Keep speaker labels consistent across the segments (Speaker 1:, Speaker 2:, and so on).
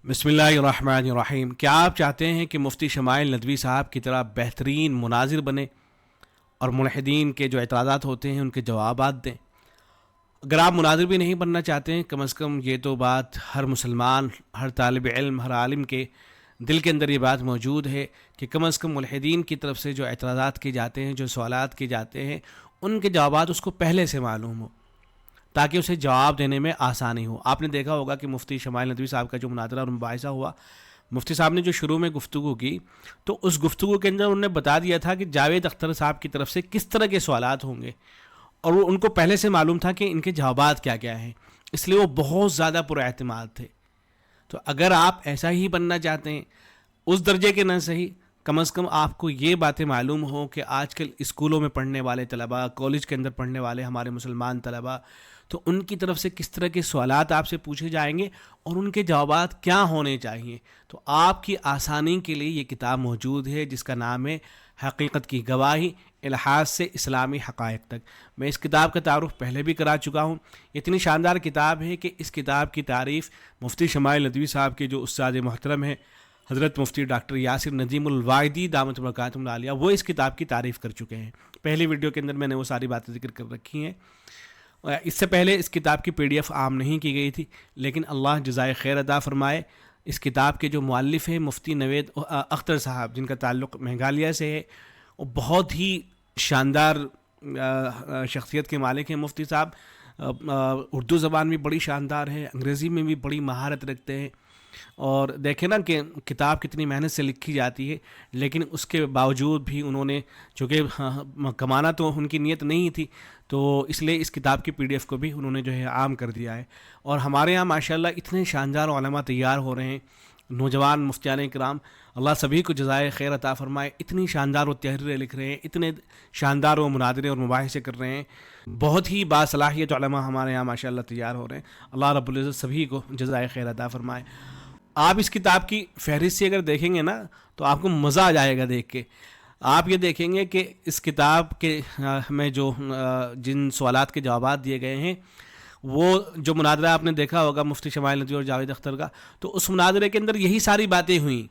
Speaker 1: بسم اللہ الرحمن الرحیم۔ کیا آپ چاہتے ہیں کہ مفتی شمائل ندوی صاحب کی طرح بہترین مناظر بنے اور ملحدین کے جو اعتراضات ہوتے ہیں ان کے جوابات دیں؟ اگر آپ مناظر بھی نہیں بننا چاہتے ہیں، کم از کم یہ تو بات ہر مسلمان، ہر طالب علم، ہر عالم کے دل کے اندر یہ بات موجود ہے کہ کم از کم ملحدین کی طرف سے جو اعتراضات کیے جاتے ہیں، جو سوالات کیے جاتے ہیں، ان کے جوابات اس کو پہلے سے معلوم ہو تاکہ اسے جواب دینے میں آسانی ہو۔ آپ نے دیکھا ہوگا کہ مفتی شمائل ندوی صاحب کا جو مناظرہ اور مباحثہ ہوا، مفتی صاحب نے جو شروع میں گفتگو کی تو اس گفتگو کے اندر انہوں نے بتا دیا تھا کہ جاوید اختر صاحب کی طرف سے کس طرح کے سوالات ہوں گے، اور وہ ان کو پہلے سے معلوم تھا کہ ان کے جوابات کیا کیا ہیں، اس لیے وہ بہت زیادہ پر اعتماد تھے۔ تو اگر آپ ایسا ہی بننا چاہتے ہیں، اس درجے کے نہ صحیح، کم از کم آپ کو یہ باتیں معلوم ہوں کہ آج کل اسکولوں میں پڑھنے والے طلباء، کالج کے اندر پڑھنے والے ہمارے مسلمان طلباء، تو ان کی طرف سے کس طرح کے سوالات آپ سے پوچھے جائیں گے اور ان کے جوابات کیا ہونے چاہیے۔ تو آپ کی آسانی کے لیے یہ کتاب موجود ہے جس کا نام ہے حقیقت کی گواہی، الحاظ سے اسلامی حقائق تک۔ میں اس کتاب کا تعارف پہلے بھی کرا چکا ہوں۔ اتنی شاندار کتاب ہے کہ اس کتاب کی تعریف مفتی شمائل ندوی صاحب کے جو استاد محترم ہیں حضرت مفتی ڈاکٹر یاسر ندیم الواحدی دامت برکاتہم العالیہ، وہ اس کتاب کی تعریف کر چکے ہیں۔ پہلی ویڈیو کے اندر میں نے وہ ساری باتیں ذکر کر رکھی ہیں۔ اس سے پہلے اس کتاب کی PDF عام نہیں کی گئی تھی، لیکن اللہ جزائے خیر عطا فرمائے، اس کتاب کے جو مؤلف ہیں مفتی نوید اختر صاحب، جن کا تعلق میگھالیہ سے ہے، وہ بہت ہی شاندار شخصیت کے مالک ہیں مفتی صاحب۔ اردو زبان بھی بڑی شاندار ہے، انگریزی میں بھی بڑی مہارت رکھتے ہیں، اور دیکھیں نا کہ کتاب کتنی محنت سے لکھی جاتی ہے، لیکن اس کے باوجود بھی انہوں نے، چونکہ کمانا تو ان کی نیت نہیں تھی، تو اس لیے اس کتاب کی PDF کو بھی انہوں نے جو ہے عام کر دیا ہے۔ اور ہمارے یہاں ماشاءاللہ اتنے شاندار علماء تیار ہو رہے ہیں، نوجوان مفتیان کرام، اللہ سبھی کو جزائے خیر عطا فرمائے، اتنی شاندار وہ تحریریں لکھ رہے ہیں، اتنے شاندار وہ مناظرے اور مباحثے کر رہے ہیں، بہت ہی باصلاحیت علماء ہمارے یہاں ماشاءاللہ تیار ہو رہے ہیں۔ اللہ رب العزت سبھی کو جزائے خیر عطا فرمائے۔ آپ اس کتاب کی فہرست سے اگر دیکھیں گے نا تو آپ کو مزہ آ جائے گا دیکھ کے۔ آپ یہ دیکھیں گے کہ اس کتاب کے میں جو جن سوالات کے جوابات دیے گئے ہیں، وہ جو مناظرہ آپ نے دیکھا ہوگا مفتی شمائل ندوی اور جاوید اختر کا، تو اس مناظرے کے اندر یہی ساری باتیں ہوئیں،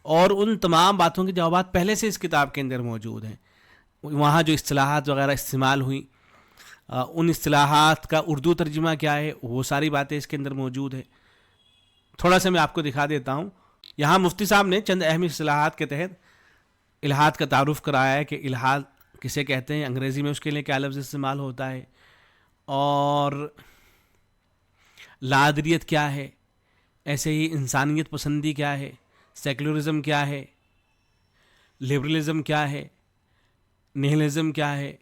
Speaker 1: اور ان تمام باتوں کے جوابات پہلے سے اس کتاب کے اندر موجود ہیں۔ وہاں جو اصطلاحات وغیرہ استعمال ہوئیں، ان اصطلاحات کا اردو ترجمہ کیا ہے، وہ ساری باتیں اس کے اندر موجود ہیں۔ تھوڑا سا میں آپ کو دکھا دیتا ہوں۔ یہاں مفتی صاحب نے چند اہم اصطلاحات کے تحت الحاد کا تعارف کرایا ہے کہ الحاد کسے کہتے ہیں، انگریزی میں اس کے لیے کیا لفظ استعمال ہوتا ہے، اور لادریت کیا ہے، ایسے ہی انسانیت پسندی کیا ہے، سیکولرزم کیا ہے، لبرلزم کیا ہے، نہلزم کیا ہے،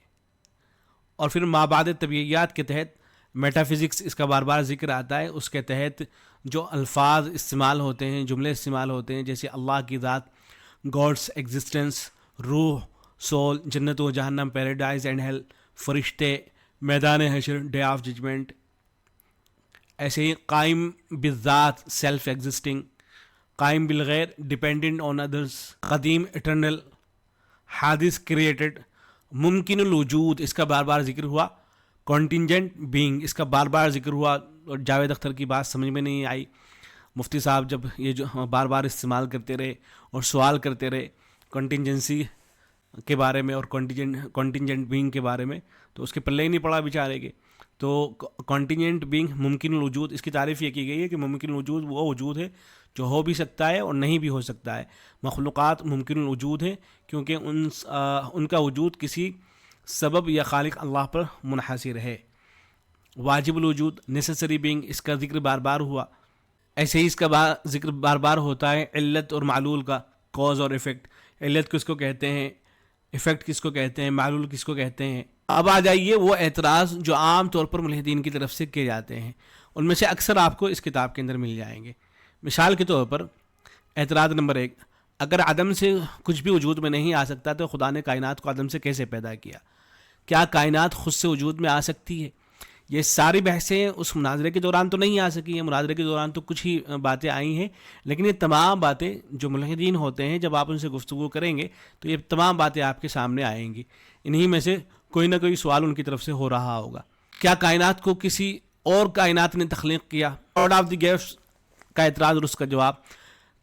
Speaker 1: اور پھر مابعد طبیعیات کے تحت میٹا فزکس اس کا بار بار ذکر آتا ہے۔ اس کے تحت جو الفاظ استعمال ہوتے ہیں، جملے استعمال ہوتے ہیں، جیسے اللہ کی ذات، گاڈس ایگزسٹنس، روح، سول، جنت و جہنم، پیراڈائز اینڈ ہیل، فرشتے، میدان حشر، ڈے آف ججمنٹ، ایسے ہی قائم بالذات، سیلف ایگزسٹنگ، قائم بالغیر، ڈیپینڈنٹ آن ادرس، قدیم ایٹرنل، حادث کریٹڈ، ممکن الوجود، اس کا بار بار ذکر ہوا، کانٹینجنٹ بینگ، اس کا بار بار ذکر ہوا، اور جاوید اختر کی بات سمجھ میں نہیں آئی۔ مفتی صاحب جب یہ جو بار بار استعمال کرتے رہے اور سوال کرتے رہے کنٹینجنسی کے بارے میں اور کانٹینجنٹ بینگ کے بارے میں، تو اس کے پلے ہی نہیں پڑا بیچارے کے۔ تو کانٹینجنٹ بینگ، ممکن الوجود، اس کی تعریف یہ کی گئی ہے کہ ممکن الوجود وہ وجود ہے جو ہو بھی سکتا ہے اور نہیں بھی ہو سکتا ہے۔ مخلوقات ممکن الوجود ہیں کیونکہ ان کا وجود کسی سبب یا خالق اللہ پر منحصر ہے۔ واجب الوجود، نیسیسری بینگ، اس کا ذکر بار بار ہوا۔ ایسے ہی اس کا ذکر بار بار ہوتا ہے علت اور معلول کا، کوز اور ایفیکٹ، علت کس کو کہتے ہیں، ایفیکٹ کس کو کہتے ہیں، معلول کس کو کہتے ہیں۔ اب آ جائیے وہ اعتراض جو عام طور پر ملحدین کی طرف سے کیے جاتے ہیں، ان میں سے اکثر آپ کو اس کتاب کے اندر مل جائیں گے۔ مثال کے طور پر اعتراض نمبر 1، اگر عدم سے کچھ بھی وجود میں نہیں آ سکتا تو خدا نے کائنات کو عدم سے کیسے پیدا کیا؟ کیا کائنات خود سے وجود میں آ سکتی ہے؟ یہ ساری بحثیں اس مناظرے کے دوران تو نہیں آ سکی ہیں، مناظرے کے دوران تو کچھ ہی باتیں آئی ہیں، لیکن یہ تمام باتیں جو ملحدین ہوتے ہیں جب آپ ان سے گفتگو کریں گے تو یہ تمام باتیں آپ کے سامنے آئیں گی۔ انہی میں سے کوئی نہ کوئی سوال ان کی طرف سے ہو رہا ہوگا۔ کیا کائنات کو کسی اور کائنات نے تخلیق کیا؟ گاڈ آف دی گیفٹس کا اعتراض اور اس کا جواب،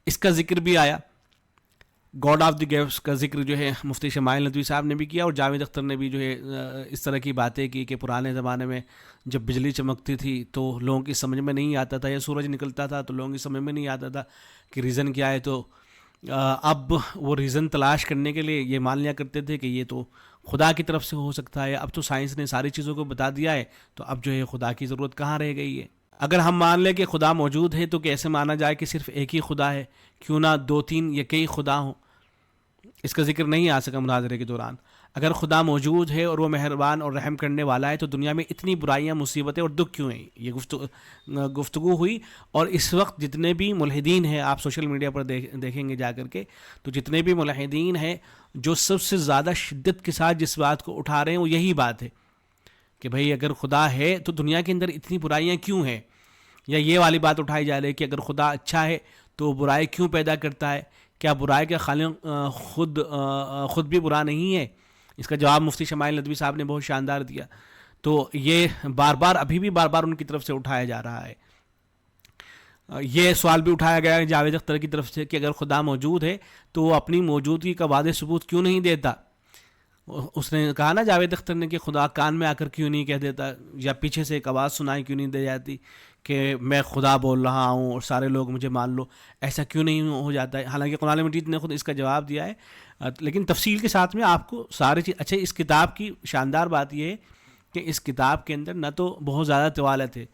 Speaker 1: اس کا ذکر بھی آیا. گاڈ آف دی گیوس کا ذکر جو ہے مفتی شمائل ندوی صاحب نے بھی کیا، اور جاوید اختر نے بھی جو ہے اس طرح کی باتیں کی کہ پرانے زمانے میں جب بجلی چمکتی تھی تو لوگوں کی سمجھ میں نہیں آتا تھا، یا سورج نکلتا تھا تو لوگوں کی سمجھ میں نہیں آتا تھا کہ ریزن کیا ہے. تو اب وہ ریزن تلاش کرنے کے لیے یہ مان لیا کرتے تھے کہ یہ تو خدا کی طرف سے ہو سکتا ہے. اب تو سائنس نے ساری چیزوں کو بتا دیا ہے، تو اب جو ہے خدا کی ضرورت کہاں رہ گئی ہے. اگر ہم مان لیں کہ خدا موجود ہے تو کیسے مانا جائے کہ صرف ایک ہی خدا ہے؟ کیوں نہ 2 3 یا کئی خدا ہوں؟ اس کا ذکر نہیں آ سکا مناظرے کے دوران. اگر خدا موجود ہے اور وہ مہربان اور رحم کرنے والا ہے تو دنیا میں اتنی برائیاں، مصیبتیں اور دکھ کیوں ہیں؟ یہ گفتگو ہوئی. اور اس وقت جتنے بھی ملحدین ہیں، آپ سوشل میڈیا پر دیکھیں گے جا کر کے، تو جتنے بھی ملحدین ہیں جو سب سے زیادہ شدت کے ساتھ جس بات کو اٹھا رہے ہیں وہ یہی بات ہے کہ بھئی اگر خدا ہے تو دنیا کے اندر اتنی برائیاں کیوں ہیں؟ یا یہ والی بات اٹھائی جا رہی ہے کہ اگر خدا اچھا ہے تو وہ برائی کیوں پیدا کرتا ہے؟ کیا برائی کا خالق خود بھی برا نہیں ہے؟ اس کا جواب مفتی شمائل ندوی صاحب نے بہت شاندار دیا. تو یہ بار بار ابھی بھی بار بار ان کی طرف سے اٹھایا جا رہا ہے. یہ سوال بھی اٹھایا گیا ہے جاوید اختر کی طرف سے کہ اگر خدا موجود ہے تو وہ اپنی موجودگی کا واضح ثبوت کیوں نہیں دیتا؟ اس نے کہا نا جاوید اختر نے کہ خدا کان میں آ کر کیوں نہیں کہہ دیتا، یا پیچھے سے ایک آواز سنائی کیوں نہیں دے جاتی کہ میں خدا بول رہا ہوں اور سارے لوگ مجھے مان لو، ایسا کیوں نہیں ہو جاتا ہے؟ حالانکہ قرآن مجید نے خود اس کا جواب دیا ہے، لیکن تفصیل کے ساتھ میں آپ کو سارے چیز. اچھا، اس کتاب کی شاندار بات یہ ہے کہ اس کتاب کے اندر نہ تو بہت زیادہ طوالت ہے،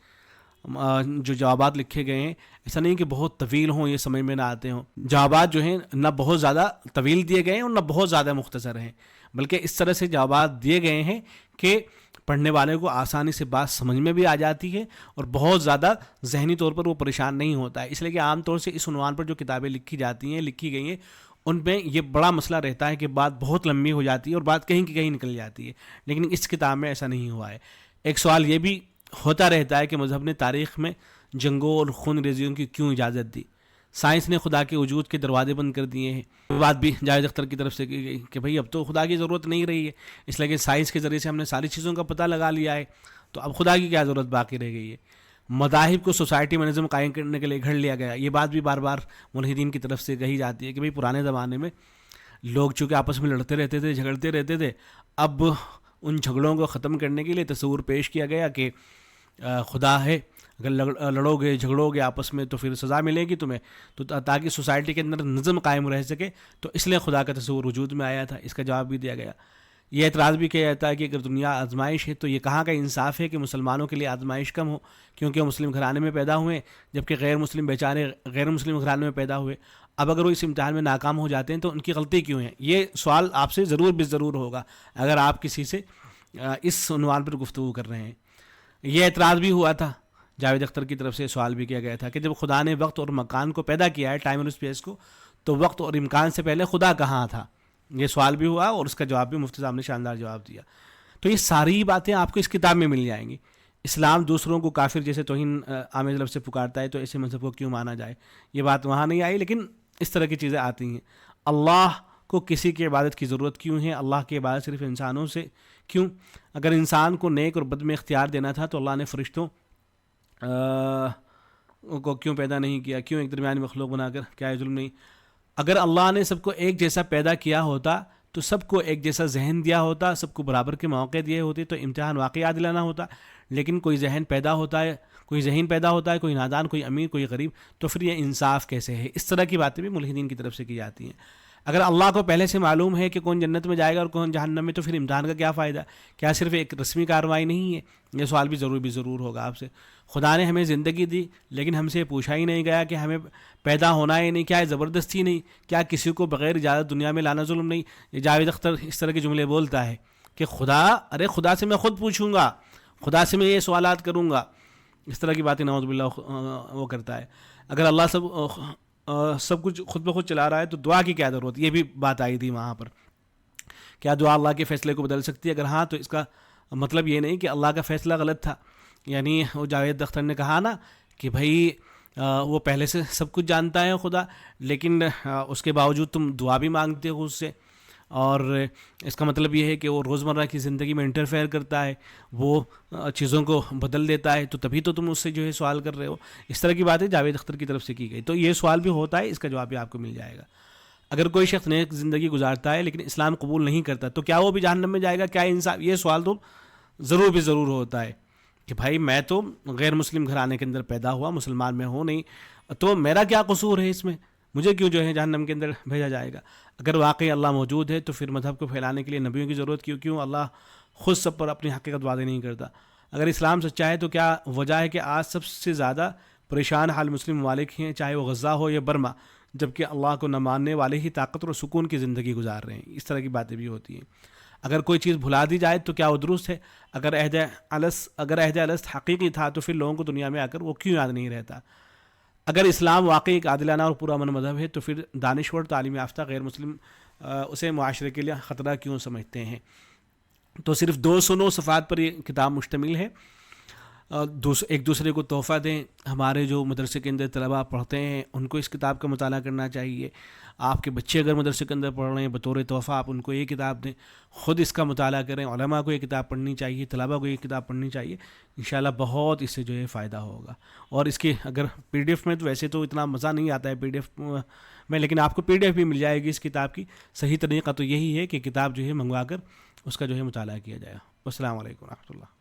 Speaker 1: جو جوابات لکھے گئے ہیں ایسا نہیں کہ بہت طویل ہوں، یہ سمجھ میں نہ آتے ہوں. جوابات جو ہیں نہ بہت زیادہ طویل دیے گئے ہیں اور نہ بہت زیادہ مختصر ہیں، بلکہ اس طرح سے جوابات دیے گئے ہیں کہ پڑھنے والے کو آسانی سے بات سمجھ میں بھی آ جاتی ہے اور بہت زیادہ ذہنی طور پر وہ پریشان نہیں ہوتا ہے. اس لیے کہ عام طور سے اس عنوان پر جو کتابیں لکھی گئی ہیں ان میں یہ بڑا مسئلہ رہتا ہے کہ بات بہت لمبی ہو جاتی ہے اور بات کہیں کی کہیں نکل جاتی ہے، لیکن اس کتاب میں ایسا نہیں ہوا ہے. ایک سوال یہ بھی ہوتا رہتا ہے کہ مذہب نے تاریخ میں جنگوں اور خون ریزیوں کی کیوں اجازت دی؟ سائنس نے خدا کے وجود کے دروازے بند کر دیے ہیں. بات بھی جاوید اختر کی طرف سے کی گئی کہ بھئی اب تو خدا کی ضرورت نہیں رہی ہے، اس لیے کہ سائنس کے ذریعے سے ہم نے ساری چیزوں کا پتہ لگا لیا ہے، تو اب خدا کی کیا ضرورت باقی رہ گئی ہے؟ مذاہب کو سوسائٹی میں نظم قائم کرنے کے لیے گھڑ لیا گیا. یہ بات بھی بار بار ملحدین کی طرف سے کہی جاتی ہے کہ بھئی پرانے زمانے میں لوگ چونکہ آپس میں لڑتے رہتے تھے، جھگڑتے رہتے تھے، اب ان جھگڑوں کو ختم کرنے کے لیے تصور پیش کیا گیا کہ خدا ہے، اگر لڑو گے جھگڑو گے آپس میں تو پھر سزا ملے گی تمہیں، تو تاکہ سوسائٹی کے اندر نظم قائم رہ سکے، تو اس لیے خدا کا تصور وجود میں آیا تھا. اس کا جواب بھی دیا گیا. یہ اعتراض بھی کیا جاتا ہے کہ اگر دنیا آزمائش ہے تو یہ کہاں کا انصاف ہے کہ مسلمانوں کے لیے آزمائش کم ہو کیونکہ وہ مسلم گھرانے میں پیدا ہوئے، جبکہ غیر مسلم بیچارے غیر مسلم گھرانے میں پیدا ہوئے. اب اگر وہ اس امتحان میں ناکام ہو جاتے ہیں تو ان کی غلطی کیوں ہے؟ یہ سوال آپ سے ضرور ہوگا اگر آپ کسی سے اس عنوان پر گفتگو کر رہے ہیں. یہ اعتراض بھی ہوا تھا، جاوید اختر کی طرف سے سوال بھی کیا گیا تھا کہ جب خدا نے وقت اور مکان کو پیدا کیا ہے، ٹائم اور اسپیس کو، تو وقت اور امکان سے پہلے خدا کہاں تھا؟ یہ سوال بھی ہوا اور اس کا جواب بھی مفتی صاحب نے شاندار جواب دیا. تو یہ ساری باتیں آپ کو اس کتاب میں مل جائیں گی. اسلام دوسروں کو کافر جیسے توہین آمیز لفظ سے پکارتا ہے تو ایسے مذہب کو کیوں مانا جائے؟ یہ بات وہاں نہیں آئی، لیکن اس طرح کی چیزیں آتی ہیں. اللہ کو کسی کی عبادت کی ضرورت کیوں ہے؟ اللہ کی عبادت صرف انسانوں سے کیوں؟ اگر انسان کو نیک اور بد میں اختیار دینا تھا تو اللہ نے فرشتوں کو کیوں پیدا نہیں کیا؟ کیوں ایک درمیانی مخلوق بنا کر؟ کیا یہ ظلم نہیں؟ اگر اللہ نے سب کو ایک جیسا پیدا کیا ہوتا تو سب کو ایک جیسا ذہن دیا ہوتا، سب کو برابر کے مواقع دیے ہوتے تو امتحان واقعی عادلانہ ہوتا. لیکن کوئی ذہن پیدا ہوتا ہے، کوئی نادان، کوئی امیر، کوئی غریب، تو پھر یہ انصاف کیسے ہے؟ اس طرح کی باتیں بھی ملحدین کی طرف سے کی جاتی ہیں. اگر اللہ کو پہلے سے معلوم ہے کہ کون جنت میں جائے گا اور کون جہنم میں، تو پھر امتحان کا کیا فائدہ؟ کیا صرف ایک رسمی کارروائی نہیں ہے؟ یہ سوال بھی ضرور ہوگا آپ سے. خدا نے ہمیں زندگی دی لیکن ہم سے پوچھا ہی نہیں گیا کہ ہمیں پیدا ہونا ہے نہیں، کیا زبردستی نہیں؟ کیا کسی کو بغیر اجازت دنیا میں لانا ظلم نہیں؟ یہ جاوید اختر اس طرح کے جملے بولتا ہے کہ خدا سے میں خود پوچھوں گا، خدا سے میں یہ سوالات کروں گا. اس طرح کی باتیں نعوذ باللہ وہ کرتا ہے. اگر اللہ سب کچھ خود بخود چلا رہا ہے تو دعا کی کیا ضرورت؟ یہ بھی بات آئی تھی وہاں پر. کیا دعا اللہ کے فیصلے کو بدل سکتی ہے؟ اگر ہاں تو اس کا مطلب یہ نہیں کہ اللہ کا فیصلہ غلط تھا. یعنی وہ جاوید اختر نے کہا نا کہ بھائی وہ پہلے سے سب کچھ جانتا ہے خدا، لیکن اس کے باوجود تم دعا بھی مانگتے ہو اس سے، اور اس کا مطلب یہ ہے کہ وہ روزمرہ کی زندگی میں انٹرفیئر کرتا ہے، وہ چیزوں کو بدل دیتا ہے، تو تبھی تو تم اس سے جو ہے سوال کر رہے ہو. اس طرح کی باتیں جاوید اختر کی طرف سے کی گئی. تو یہ سوال بھی ہوتا ہے، اس کا جواب بھی آپ کو مل جائے گا. اگر کوئی شخص نیک زندگی گزارتا ہے لیکن اسلام قبول نہیں کرتا تو کیا وہ بھی جہنم میں جائے گا؟ کیا انصاف؟ یہ سوال تو ضرور ہوتا ہے کہ بھائی میں تو غیر مسلم گھرانے کے اندر پیدا ہوا، مسلمان میں ہوں نہیں، تو میرا کیا قصور ہے اس میں؟ مجھے کیوں جو ہے جہنم کے اندر بھیجا جائے گا؟ اگر واقعی اللہ موجود ہے تو پھر مذہب کو پھیلانے کے لیے نبیوں کی ضرورت کیوں اللہ خود سب پر اپنی حقیقت واضح نہیں کرتا؟ اگر اسلام سچا ہے تو کیا وجہ ہے کہ آج سب سے زیادہ پریشان حال مسلم ممالک ہیں، چاہے وہ غزہ ہو یا برما، جبکہ اللہ کو نہ ماننے والے ہی طاقت اور سکون کی زندگی گزار رہے ہیں؟ اس طرح کی باتیں بھی ہوتی ہیں. اگر کوئی چیز بھلا دی جائے تو کیا وہ درست ہے؟ اگر عہد الست حقیقی تھا تو پھر لوگوں کو دنیا میں آ کر وہ کیوں یاد نہیں رہتا؟ اگر اسلام واقعی ایک عادلانہ اور پورا امن مذہب ہے تو پھر دانشور تعلیم یافتہ غیر مسلم اسے معاشرے کے لیے خطرہ کیوں سمجھتے ہیں؟ تو صرف 209 صفحات پر یہ کتاب مشتمل ہے. ایک دوسرے کو تحفہ دیں. ہمارے جو مدرسے کے اندر طلباء پڑھتے ہیں ان کو اس کتاب کا مطالعہ کرنا چاہیے. آپ کے بچے اگر مدرسے کے اندر پڑھ رہے ہیں بطور تحفہ آپ ان کو یہ کتاب دیں، خود اس کا مطالعہ کریں. علماء کو یہ کتاب پڑھنی چاہیے، طلباء کو یہ کتاب پڑھنی چاہیے. انشاءاللہ بہت اس سے جو ہے فائدہ ہوگا. اور اس کی اگر پی ڈی ایف میں، تو ویسے تو اتنا مزہ نہیں آتا ہے پی ڈی ایف میں، لیکن آپ کو پی ڈی ایف بھی مل جائے گی اس کتاب کی. صحیح طریقہ تو یہی ہے کہ کتاب جو ہے منگوا کر اس کا جو ہے مطالعہ کیا جائے. السلام علیکم و رحمۃ اللہ.